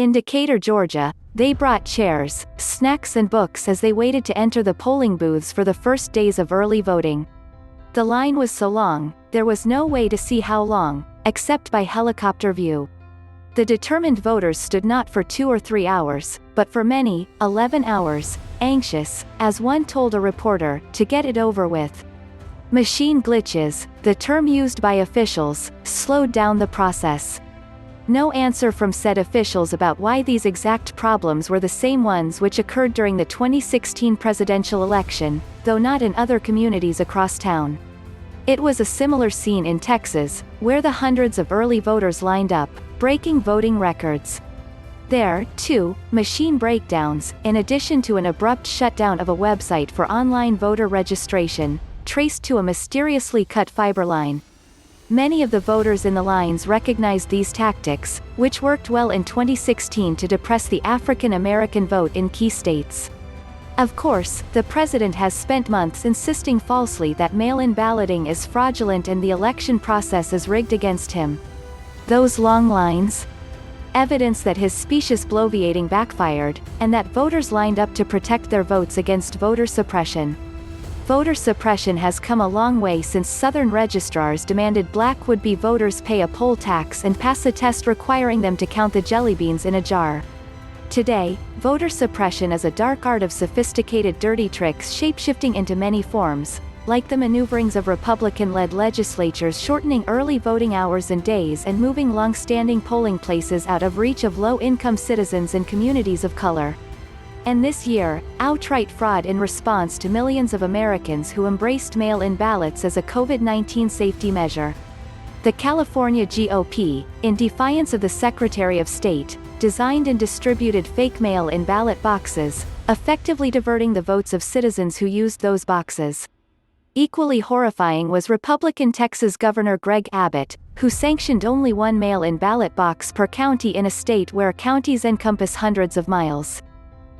In Decatur, Georgia, they brought chairs, snacks and books as they waited to enter the polling booths for the first days of early voting. The line was so long, there was no way to see how long, except by helicopter view. The determined voters stood not for 2 or 3 hours, but for many, 11 hours, anxious, as one told a reporter, to get it over with. Machine glitches, the term used by officials, slowed down the process. No answer from said officials about why these exact problems were the same ones which occurred during the 2016 presidential election, though not in other communities across town. It was a similar scene in Texas, where the hundreds of early voters lined up, breaking voting records. There, too, machine breakdowns, in addition to an abrupt shutdown of a website for online voter registration, traced to a mysteriously cut fiber line. Many of the voters in the lines recognized these tactics, which worked well in 2016 to depress the African American vote in key states. Of course, the president has spent months insisting falsely that mail-in balloting is fraudulent and the election process is rigged against him. Those long lines? Evidence that his specious bloviating backfired, and that voters lined up to protect their votes against voter suppression. Voter suppression has come a long way since Southern registrars demanded black would-be voters pay a poll tax and pass a test requiring them to count the jelly beans in a jar. Today, voter suppression is a dark art of sophisticated dirty tricks shape-shifting into many forms, like the maneuverings of Republican-led legislatures shortening early voting hours and days and moving long-standing polling places out of reach of low-income citizens and communities of color. And this year, outright fraud in response to millions of Americans who embraced mail-in ballots as a COVID-19 safety measure. The California GOP, in defiance of the Secretary of State, designed and distributed fake mail-in ballot boxes, effectively diverting the votes of citizens who used those boxes. Equally horrifying was Republican Texas Governor Greg Abbott, who sanctioned only one mail-in ballot box per county in a state where counties encompass hundreds of miles.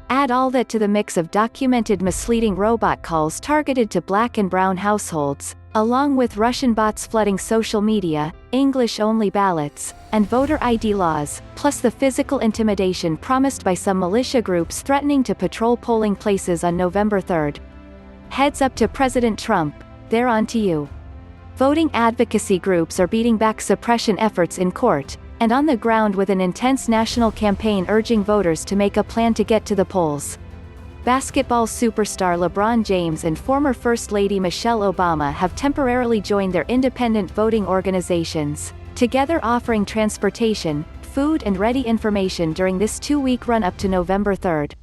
Add all that to the mix of documented misleading robot calls targeted to black and brown households, along with Russian bots flooding social media, English-only ballots, and voter ID laws, plus the physical intimidation promised by some militia groups threatening to patrol polling places on November 3rd. Heads up to President Trump, they're on to you. Voting advocacy groups are beating back suppression efforts in court, and on the ground with an intense national campaign urging voters to make a plan to get to the polls. Basketball superstar LeBron James and former First Lady Michelle Obama have temporarily joined their independent voting organizations, together offering transportation, food and ready information during this 2-week run-up to November 3rd.